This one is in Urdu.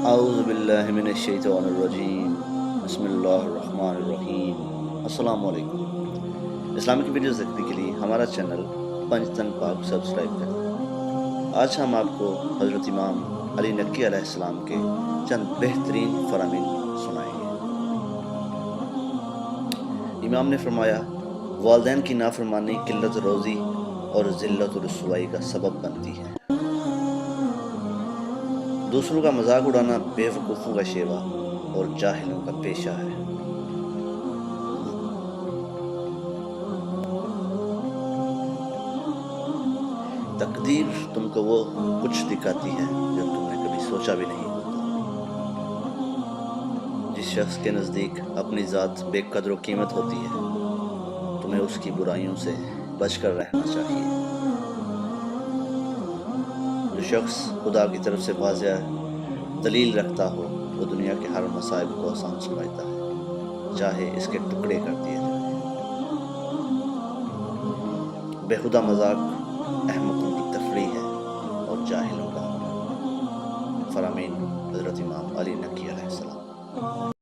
اعوذ باللہ من الشیطان الرجیم، بسم اللہ الرحمن الرحیم۔ السلام علیکم۔ اسلامک ویڈیوز دیکھنے کے لیے ہمارا چینل پنجتن پاک سبسکرائب کریں۔ آج ہم آپ کو حضرت امام علی نقی علیہ السلام کے چند بہترین فرامین سنائیں گے۔ امام نے فرمایا، والدین کی نافرمانی قلت روزی اور ذلت و رسوائی کا سبب بنتی ہے۔ دوسروں کا مذاق اڑانا بے وقوفوں کا شیوا اور جاہلوں کا پیشہ ہے۔ تقدیر تم کو وہ کچھ دکھاتی ہے جو تم نے کبھی سوچا بھی نہیں ہوتا۔ جس شخص کے نزدیک اپنی ذات بے قدر و قیمت ہوتی ہے، تمہیں اس کی برائیوں سے بچ کر رہنا چاہیے۔ جو شخص خدا کی طرف سے واضح دلیل رکھتا ہو، وہ دنیا کے ہر مصائب کو آسان سمجھتا ہے، چاہے اس کے ٹکڑے کر دیے جائیں۔ بےہودہ مذاق احمقوں کی تفریح ہے اور جاہلوں کا ہنر۔ فرامین حضرت امام علی نقی علیہ السلام۔